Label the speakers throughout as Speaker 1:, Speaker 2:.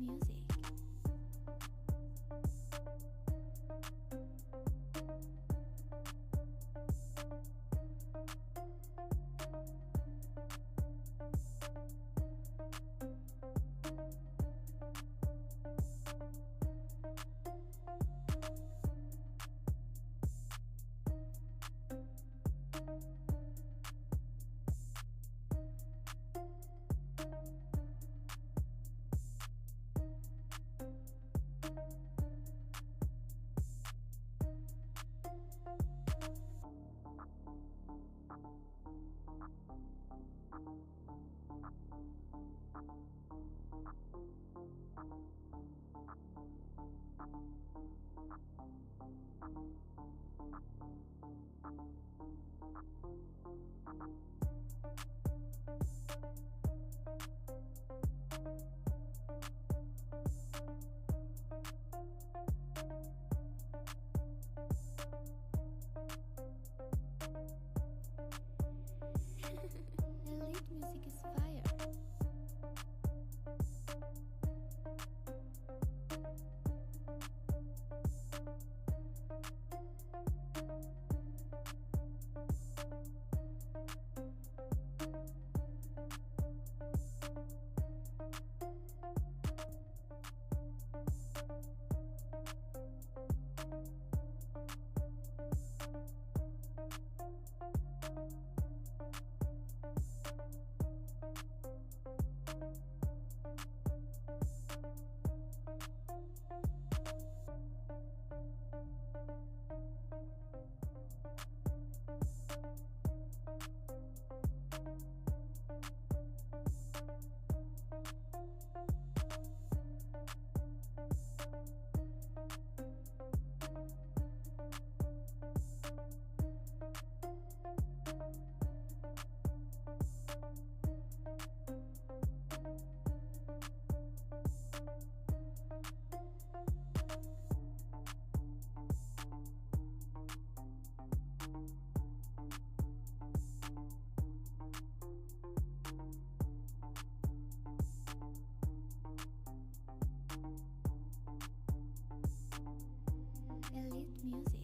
Speaker 1: music. Elite music is fire. Elite music.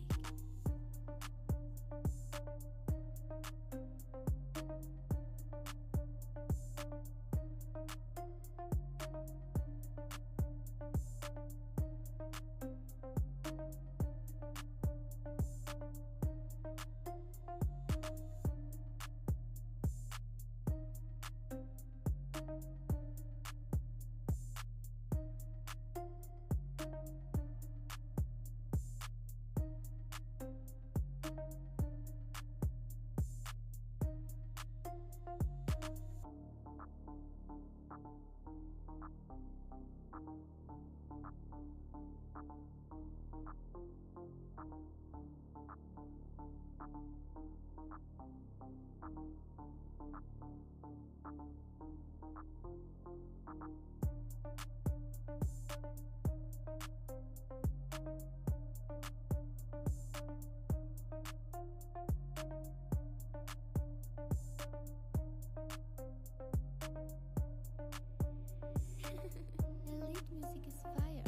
Speaker 1: Elite music is fire.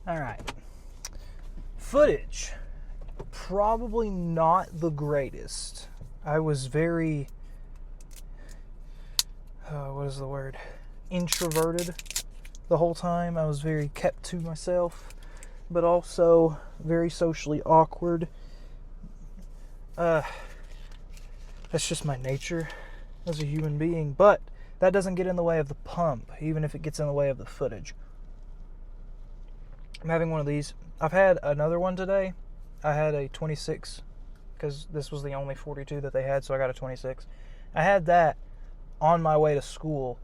Speaker 2: All right. Footage. Probably not the greatest. I was very, what is the word? Introverted the whole time. I was very kept to myself, but also very socially awkward. That's just my nature as a human being, but that doesn't get in the way of the pump, even if it gets in the way of the footage. I'm having one of these. I've had another one today. I had a 26 because this was the only 42 that they had, so I got a 26. I had that on my way to school,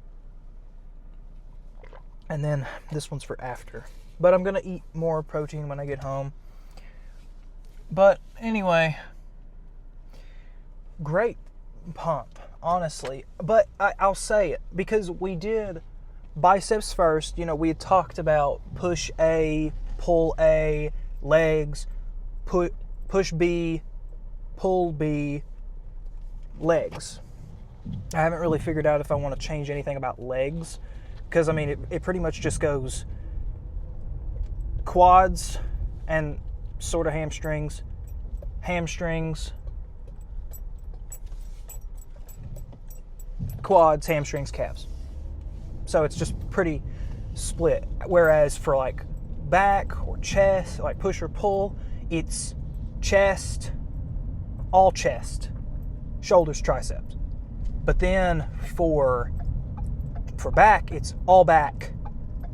Speaker 2: and then this one's for after. But I'm going to eat more protein when I get home. But anyway, great pump, honestly. But I'll say it, because we did biceps first. You know, we had talked about push A, pull A, legs, push B, pull B, legs. I haven't really figured out if I want to change anything about legs, because I mean it pretty much just goes quads and sort of hamstrings, quads, hamstrings, calves. So it's just pretty split. Whereas for like back or chest, like push or pull, it's chest, all chest, shoulders, triceps. But then for back, it's all back,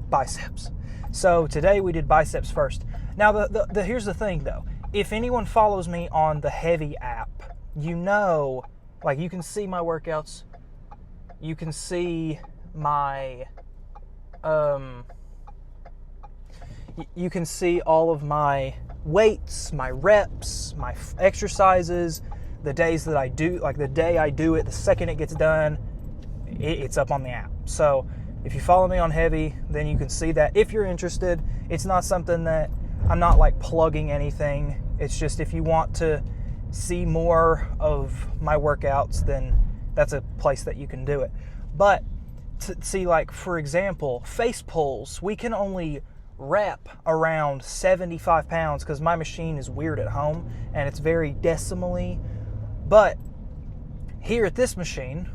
Speaker 2: biceps. So today we did biceps first. Now the here's the thing though. If anyone follows me on the Heavy app, you know, like you can see my workouts. You can see my you can see all of my weights, my reps, my exercises, the days that I do, like the day I do it, the second it gets done, it's up on the app. So if you follow me on Heavy, then you can see that. If you're interested, it's not something that I'm not like plugging anything. It's just if you want to see more of my workouts, then that's a place that you can do it. But to see, like, for example, face pulls, we can only rep around 75 pounds because my machine is weird at home and it's very decimally. But here at this machine,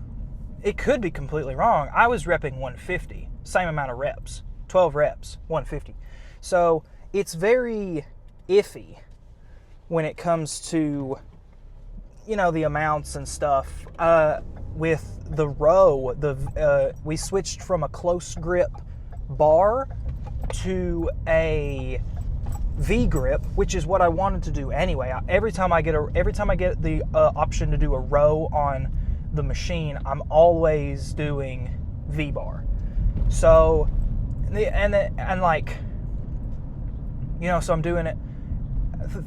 Speaker 2: it could be completely wrong. I was repping 150, same amount of reps, 12 reps, 150. So it's very iffy when it comes to, you know, the amounts and stuff. With the row, we switched from a close grip bar to a V grip, which is what I wanted to do anyway. Every time I get the option to do a row on the machine, I'm always doing V bar. So, and like, you know, so I'm doing it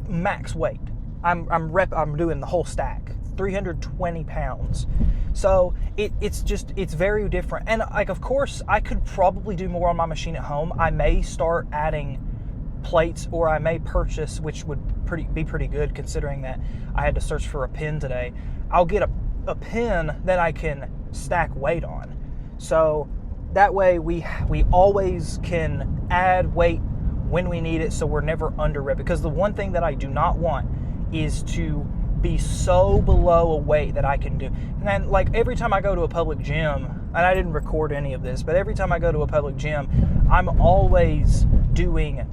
Speaker 2: max weight. I'm doing the whole stack, 320 pounds. So it's very different. And like, of course, I could probably do more on my machine at home. I may start adding plates, or I may purchase, which would be pretty good considering that I had to search for a pin today. I'll get a pin that I can stack weight on. So that way we always can add weight when we need it, so we're never under rep. Because the one thing that I do not want is to be so below a weight that I can do. And then, like, every time I go to a public gym, and I didn't record any of this, but every time I go to a public gym, I'm always doing,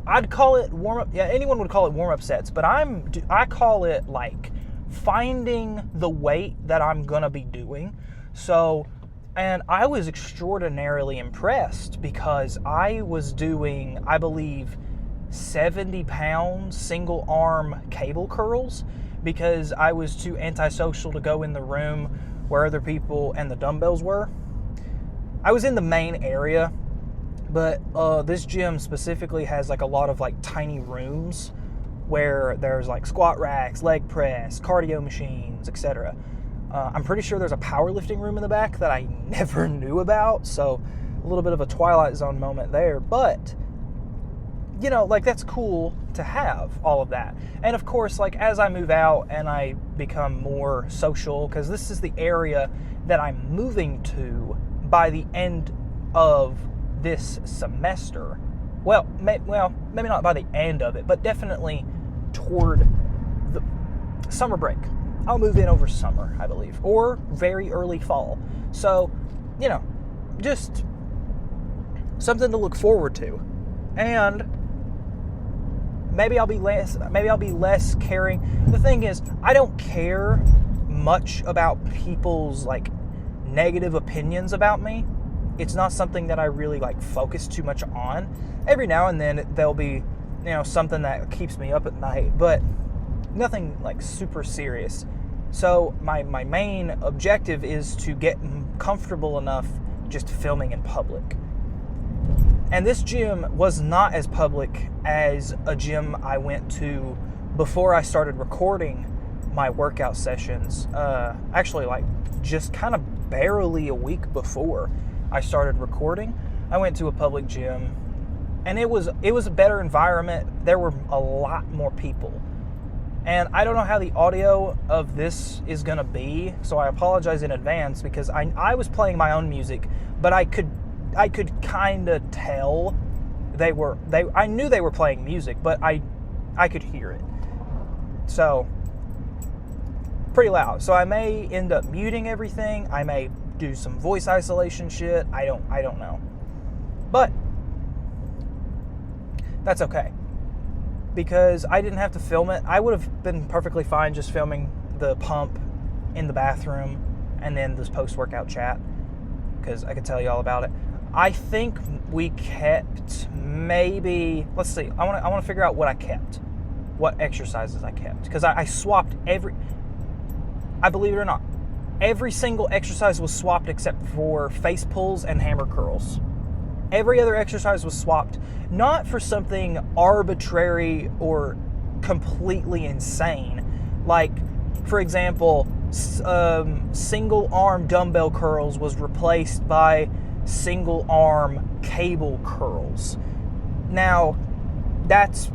Speaker 2: I'd call it warm-up, yeah, anyone would call it warm-up sets, but I call it like finding the weight that I'm gonna be doing. So, and I was extraordinarily impressed because I was doing, I believe, 70 pounds single arm cable curls because I was too antisocial to go in the room where other people and the dumbbells were. I was in the main area, but this gym specifically has like a lot of like tiny rooms where there's like squat racks, leg press, cardio machines, etc. I'm pretty sure there's a powerlifting room in the back that I never knew about, so a little bit of a Twilight Zone moment there. But you know, like, that's cool to have all of that. And of course, like, as I move out and I become more social, because this is the area that I'm moving to by the end of this semester. Well, maybe not by the end of it, but definitely toward the summer break. I'll move in over summer, I believe, or very early fall. So, you know, just something to look forward to. And maybe I'll be less caring. The thing is, I don't care much about people's like negative opinions about me. It's not something that I really like focus too much on. Every now and then there'll be, you know, something that keeps me up at night, but nothing like super serious. So my main objective is to get comfortable enough just filming in public. And this gym was not as public as a gym I went to before I started recording my workout sessions. Actually, like, just kind of barely a week before I started recording, I went to a public gym, and it was a better environment. There were a lot more people. And I don't know how the audio of this is going to be, so I apologize in advance, because I was playing my own music, but I could kind of tell I knew they were playing music, but I could hear it. So pretty loud. So I may end up muting everything. I may do some voice isolation shit. I don't know. But that's okay, because I didn't have to film it. I would have been perfectly fine just filming the pump in the bathroom and then this post-workout chat, because I could tell you all about it. I think we kept maybe, let's see, I want to figure out what I kept, what exercises I kept, because I swapped I believe it or not, every single exercise was swapped except for face pulls and hammer curls. Every other exercise was swapped, not for something arbitrary or completely insane. Like, for example, single arm dumbbell curls was replaced by single arm cable curls. Now, that's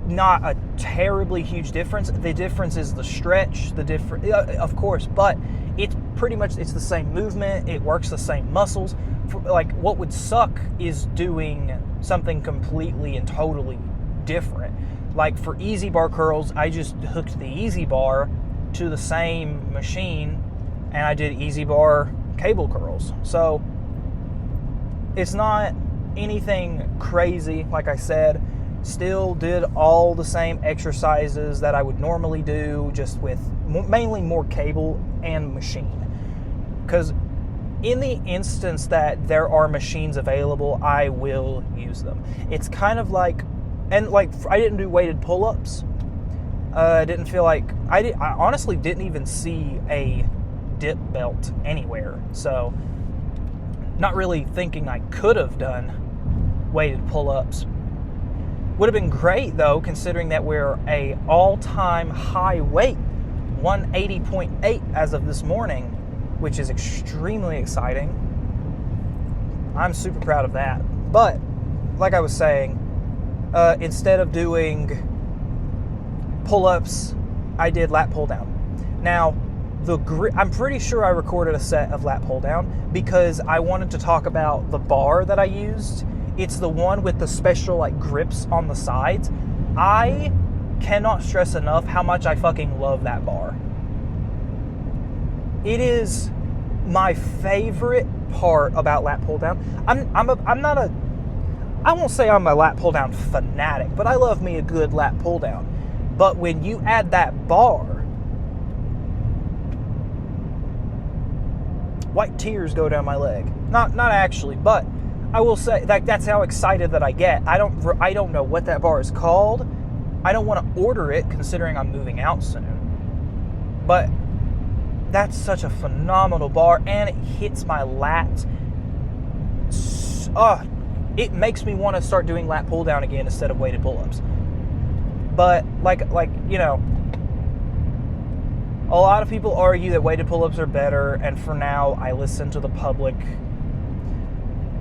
Speaker 2: not a terribly huge difference. The difference is the stretch, of course, but it's pretty much, it's the same movement. It works the same muscles. Like, what would suck is doing something completely and totally different. Like, for easy bar curls, I just hooked the easy bar to the same machine and I did easy bar cable curls. So it's not anything crazy. Like I said, still did all the same exercises that I would normally do, just with mainly more cable and machine. Because in the instance that there are machines available, I will use them. It's kind of like, and like, I didn't do weighted pull-ups. I didn't feel like, I honestly didn't even see a dip belt anywhere. So, not really thinking I could have done weighted pull-ups. Would have been great though, considering that we're a all-time high weight, 180.8 as of this morning, which is extremely exciting. I'm super proud of that. But, like I was saying, instead of doing pull-ups, I did lat pull-down. Now, I'm pretty sure I recorded a set of lat pull-down because I wanted to talk about the bar that I used. It's the one with the special like grips on the sides. I cannot stress enough how much I fucking love that bar. It is my favorite part about lat pull down. I won't say I'm a lat pull down fanatic, but I love me a good lat pull down. But when you add that bar, white tears go down my leg. Not actually, but I will say that's how excited that I get. I don't know what that bar is called. I don't want to order it considering I'm moving out soon. But that's such a phenomenal bar, and it hits my lats. It makes me want to start doing lat pull down again instead of weighted pull-ups. But like you know, a lot of people argue that weighted pull-ups are better, and for now I listen to the public.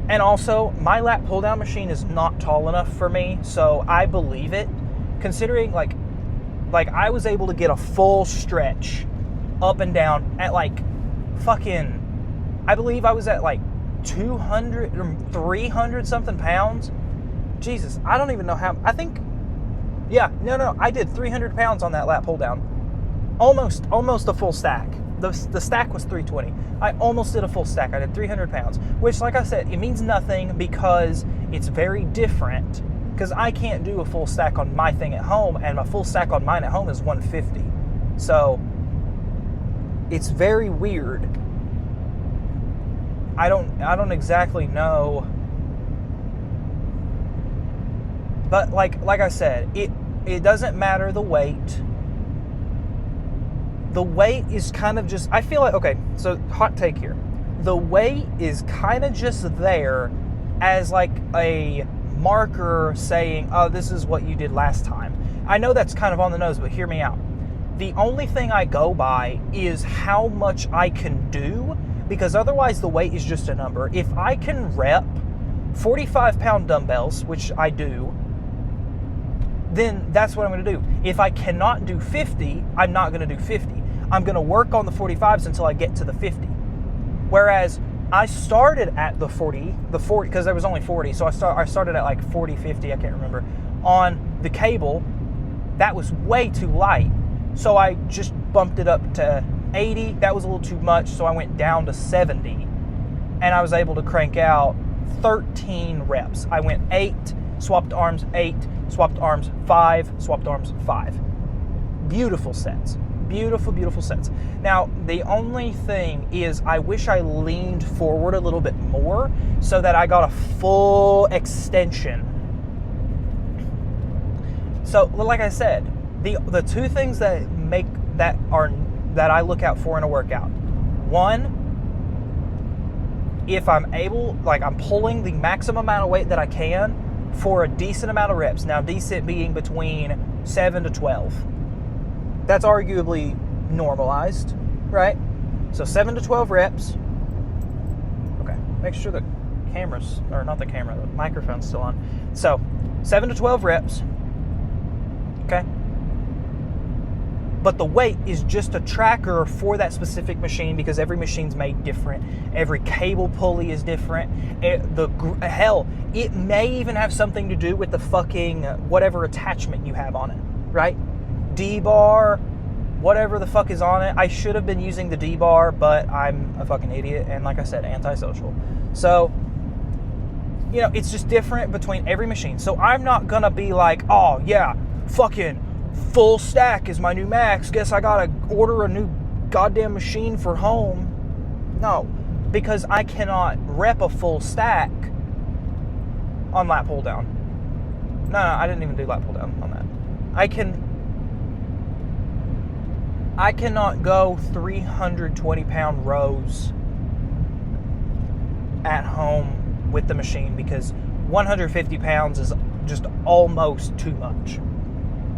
Speaker 2: And also, my lat pull-down machine is not tall enough for me, so I believe it, considering like I was able to get a full stretch up and down at like fucking, I believe I was at like 200 or 300 something pounds. Jesus, I don't even know how. I think, yeah, no, I did 300 pounds on that lat pull down. Almost a full stack. The stack was 320. I almost did a full stack. I did 300 pounds, which, like I said, it means nothing because it's very different. Because I can't do a full stack on my thing at home, and my full stack on mine at home is 150. So it's very weird. I don't exactly know. But like I said, it doesn't matter the weight. The weight is kind of just, I feel like, okay, so hot take here. The weight is kind of just there as like a marker saying, oh, this is what you did last time. I know that's kind of on the nose, but hear me out. The only thing I go by is how much I can do, because otherwise the weight is just a number. If I can rep 45-pound dumbbells, which I do, then that's what I'm going to do. If I cannot do 50, I'm not going to do 50. I'm going to work on the 45s until I get to the 50. Whereas I started at the 40, because there was only 40, so I started at like 40, 50, I can't remember, on the cable. That was way too light, so I just bumped it up to 80. That was a little too much, so I went down to 70, and I was able to crank out 13 reps. I went 8, swapped arms 8, swapped arms 5, swapped arms 5. Beautiful sets. Beautiful, beautiful sets. Now, the only thing is I wish I leaned forward a little bit more so that I got a full extension. So, like I said, the two things that I look out for in a workout. One, if I'm able, like I'm pulling the maximum amount of weight that I can for a decent amount of reps. Now, decent being between 7 to 12. That's arguably normalized, right? So 7 to 12 reps. Okay, make sure the camera's, or not the camera, the microphone's still on. So 7 to 12 reps, okay? But the weight is just a tracker for that specific machine because every machine's made different. Every cable pulley is different. Hell, it may even have something to do with the fucking whatever attachment you have on it, right? D-bar, whatever the fuck is on it. I should have been using the D-bar, but I'm a fucking idiot, and like I said, antisocial. So, you know, it's just different between every machine. So I'm not gonna be like, oh yeah, fucking full stack is my new max. Guess I gotta order a new goddamn machine for home. No, because I cannot rep a full stack on lat pull down. No, I didn't even do lat pull down on that. I cannot go 320 pound rows at home with the machine because 150 pounds is just almost too much.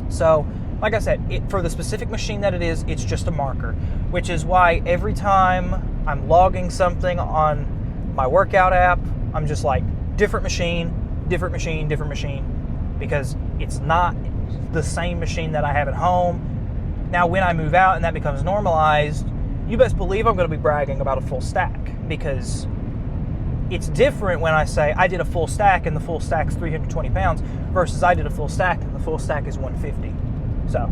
Speaker 2: So, like I said, for the specific machine that it is, it's just a marker, which is why every time I'm logging something on my workout app, I'm just like, different machine, different machine, different machine, because it's not the same machine that I have at home. Now, when I move out and that becomes normalized, you best believe I'm going to be bragging about a full stack, because it's different when I say I did a full stack and the full stack's 320 pounds versus I did a full stack and the full stack is 150. So,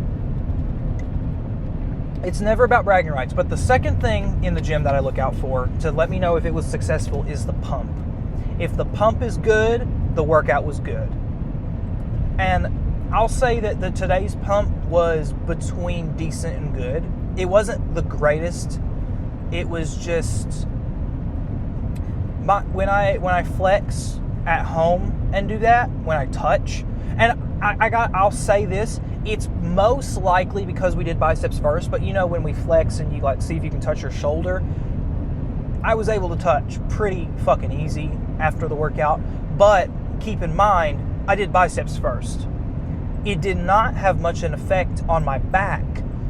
Speaker 2: it's never about bragging rights. But the second thing in the gym that I look out for to let me know if it was successful is the pump. If the pump is good, the workout was good. And I'll say that today's pump was between decent and good. It wasn't the greatest. It was just when I flex at home and do that, when I touch, and I'll say this, it's most likely because we did biceps first, but you know when we flex and you like see if you can touch your shoulder, I was able to touch pretty fucking easy after the workout. But keep in mind, I did biceps first. It did not have much an effect on my back.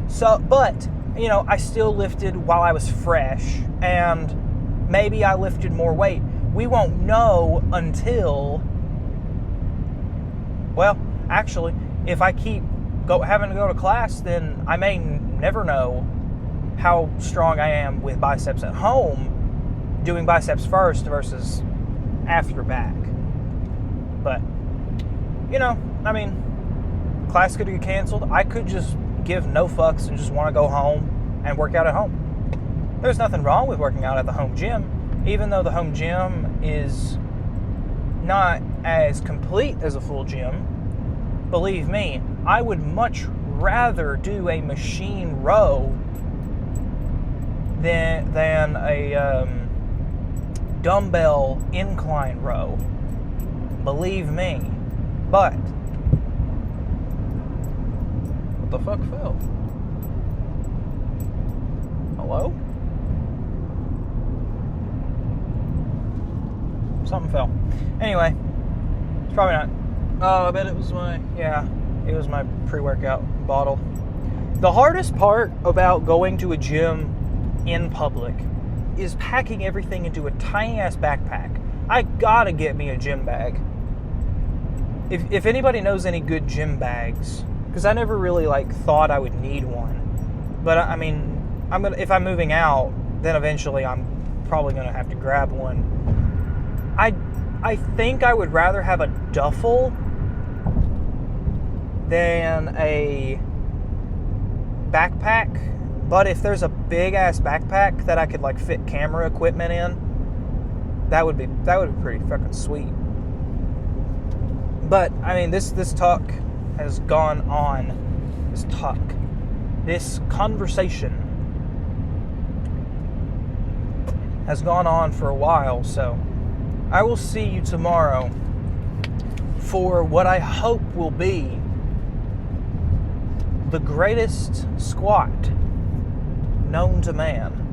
Speaker 2: So, but, you know, I still lifted while I was fresh, and maybe I lifted more weight. We won't know until, well, actually, if I keep having to go to class, then I may never know how strong I am with biceps at home, doing biceps first versus after back. But, you know, I mean, class could get canceled. I could just give no fucks and just want to go home and work out at home. There's nothing wrong with working out at the home gym, even though the home gym is not as complete as a full gym. Believe me, I would much rather do a machine row than a dumbbell incline row. Believe me. But what the fuck fell? Hello? Something fell. Anyway, it's probably not. Oh, I bet it was it was my pre-workout bottle. The hardest part about going to a gym in public is packing everything into a tiny ass backpack. I gotta get me a gym bag. if anybody knows any good gym bags, because I never really like thought I would need one, but I mean, if I'm moving out, then eventually I'm probably gonna have to grab one. I think I would rather have a duffel than a backpack. But if there's a big ass backpack that I could like fit camera equipment in, that would be pretty fucking sweet. But I mean, this talk has gone on. This conversation has gone on for a while, so I will see you tomorrow for what I hope will be the greatest squat known to man.